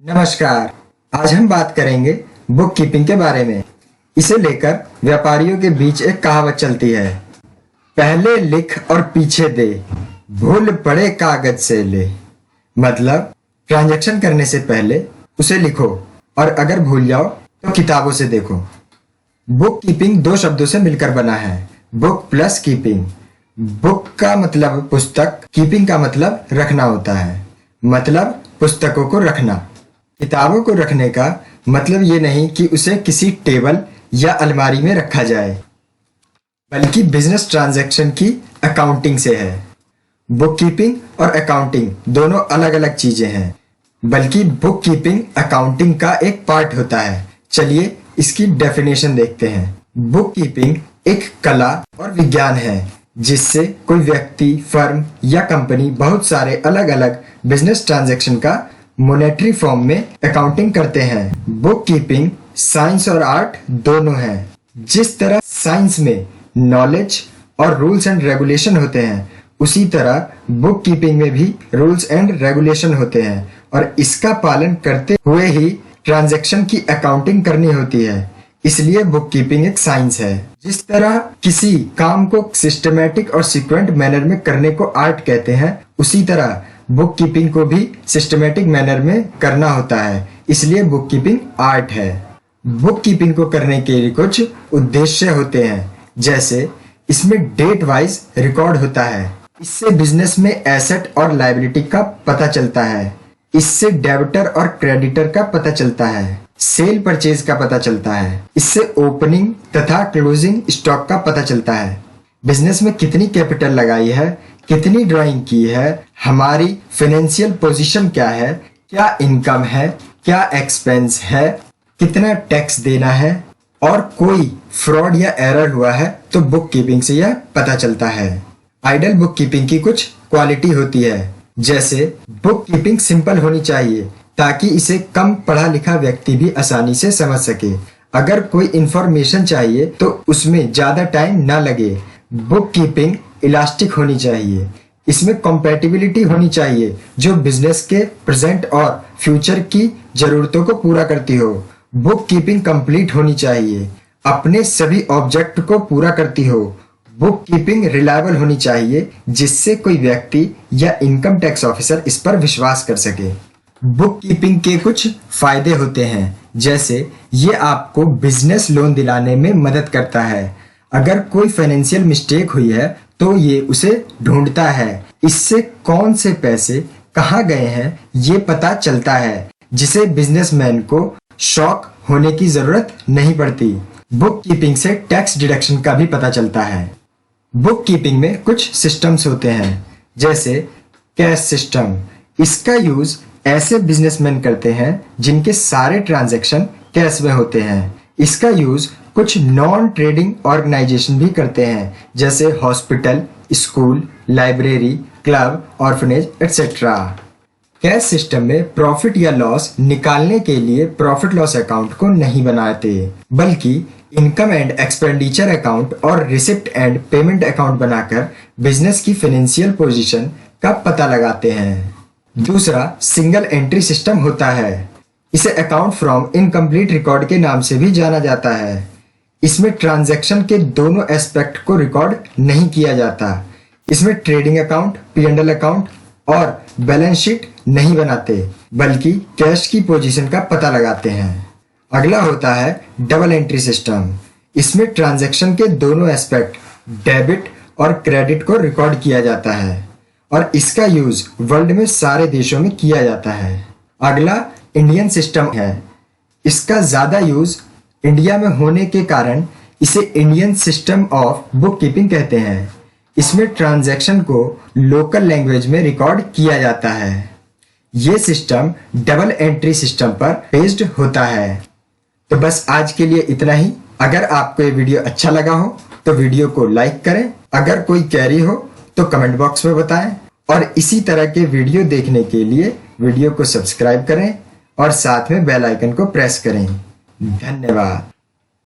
नमस्कार। आज हम बात करेंगे बुक कीपिंग के बारे में। इसे लेकर व्यापारियों के बीच एक कहावत चलती है, पहले लिख और पीछे दे, भूल पड़े कागज से ले। मतलब ट्रांजैक्शन करने से पहले उसे लिखो और अगर भूल जाओ तो किताबों से देखो। बुक कीपिंग दो शब्दों से मिलकर बना है, बुक प्लस कीपिंग। बुक का मतलब पुस्तक, कीपिंग का मतलब रखना होता है, मतलब पुस्तकों को रखना। किताबों को रखने का मतलब ये नहीं कि उसे किसी टेबल या अलमारी में रखा जाए, बल्कि बिजनेस ट्रांजैक्शन की अकाउंटिंग से है। बुक कीपिंग और अकाउंटिंग दोनों अलग अलग चीजें हैं, बल्कि बुक कीपिंग अकाउंटिंग का एक पार्ट होता है। चलिए इसकी डेफिनेशन देखते हैं। बुक कीपिंग एक कला और विज्ञान है जिससे कोई व्यक्ति, फर्म या कंपनी बहुत सारे अलग अलग बिजनेस ट्रांजैक्शन का मॉनेटरी फॉर्म में अकाउंटिंग करते हैं। बुक कीपिंग साइंस और आर्ट दोनों है। जिस तरह साइंस में नॉलेज और रूल्स एंड रेगुलेशन होते हैं, उसी तरह बुक कीपिंग में भी रूल्स एंड रेगुलेशन होते हैं और इसका पालन करते हुए ही ट्रांजैक्शन की अकाउंटिंग करनी होती है। इसलिए बुक कीपिंग एक साइंस है। जिस तरह किसी काम को सिस्टमैटिक और सीक्वेंट मैनर में करने को आर्ट कहते हैं, उसी तरह बुक कीपिंग को भी सिस्टमैटिक मैनर में करना होता है, इसलिए बुक कीपिंग आर्ट है। बुक कीपिंग को करने के लिए कुछ उद्देश्य होते हैं, जैसे इसमें डेट वाइज रिकॉर्ड होता है, इससे बिजनेस में एसेट और लायबिलिटी का पता चलता है, इससे डेबिटर और क्रेडिटर का पता चलता है, सेल परचेज का पता चलता है, इससे ओपनिंग तथा क्लोजिंग स्टॉक का पता चलता है, बिजनेस में कितनी कैपिटल लगाई है, कितनी ड्राइंग की है, हमारी फाइनेंशियल पोजीशन क्या है, क्या इनकम है, क्या एक्सपेंस है, कितना टैक्स देना है, और कोई फ्रॉड या एरर हुआ है तो बुक कीपिंग से यह पता चलता है। आइडल बुक कीपिंग की कुछ क्वालिटी होती है, जैसे बुक कीपिंग सिंपल होनी चाहिए ताकि इसे कम पढ़ा लिखा व्यक्ति भी आसानी से समझ सके। अगर कोई इंफॉर्मेशन चाहिए तो उसमें ज्यादा टाइम ना लगे। बुक कीपिंग इलास्टिक होनी चाहिए, इसमें कॉम्पैटिबिलिटी होनी चाहिए जो बिजनेस के प्रेजेंट और फ्यूचर की जरूरतों को पूरा करती हो। बुक कीपिंग कंप्लीट होनी चाहिए, अपने सभी ऑब्जेक्ट को पूरा करती हो। बुक कीपिंग रिलायबल होनी चाहिए जिससे कोई व्यक्ति या इनकम टैक्स ऑफिसर इस पर विश्वास कर सके। बुक कीपिंग के कुछ फायदे होते हैं, जैसे ये आपको बिजनेस लोन दिलाने में मदद करता है। अगर कोई फाइनेंशियल मिस्टेक हुई है तो ये उसे ढूंढता है, इससे कौन से पैसे कहाँ गए हैं ये पता चलता है, जिसे बिजनेसमैन को शॉक होने की जरूरत नहीं पड़ती। बुक कीपिंग से टैक्स डिडक्शन का भी पता चलता है। बुक कीपिंग में कुछ सिस्टम्स होते हैं, जैसे कैश सिस्टम। इसका यूज ऐसे बिजनेसमैन करते हैं जिनके सारे ट्रांजैक्शन कैश में होते हैं। इसका यूज कुछ नॉन ट्रेडिंग ऑर्गेनाइजेशन भी करते हैं, जैसे hospital, school, library, club, orphanage etcetera. Cash system में प्रॉफिट या लॉस निकालने के लिए प्रॉफिट लॉस अकाउंट को नहीं बनाते, बल्कि इनकम एंड एक्सपेंडिचर अकाउंट और रिसिप्ट एंड पेमेंट अकाउंट बनाकर बिजनेस की फाइनेंशियल पोजीशन का पता लगाते हैं। दूसरा सिंगल एंट्री सिस्टम होता है, इसे अकाउंट फ्रॉम इनकम्प्लीट रिकॉर्ड के नाम से भी जाना जाता है। इसमें ट्रांजैक्शन के दोनों एस्पेक्ट को रिकॉर्ड नहीं किया जाता। इसमें ट्रेडिंग अकाउंट, P&L अकाउंट और बैलेंस शीट नहीं बनाते, बल्कि कैश की पोजीशन का पता लगाते हैं। अगला होता है डबल एंट्री सिस्टम। इसमें ट्रांजैक्शन के दोनों एस्पेक्ट, डेबिट और क्रेडिट को रिकॉर्ड किया जाता है और इसका यूज वर्ल्ड में सारे देशों में किया जाता है। अगला इंडियन सिस्टम है। इसका ज्यादा यूज इंडिया में होने के कारण इसे Indian system of book keeping कहते हैं। इसमें ट्रांजैक्शन को लोकल लैंग्वेज में रिकॉर्ड किया जाता है। ये सिस्टम डबल एंट्री सिस्टम पर बेस्ड होता है। तो बस आज के लिए इतना ही। अगर आपको ये वीडियो अच्छा लगा हो तो वीडियो को लाइक करें, अगर कोई क्वेरी हो तो कमेंट बॉक्स में बताएं और इसी तरह के वीडियो देखने के लिए वीडियो को सब्सक्राइब करें और साथ में बेल आइकन को प्रेस करें। धन्यवाद।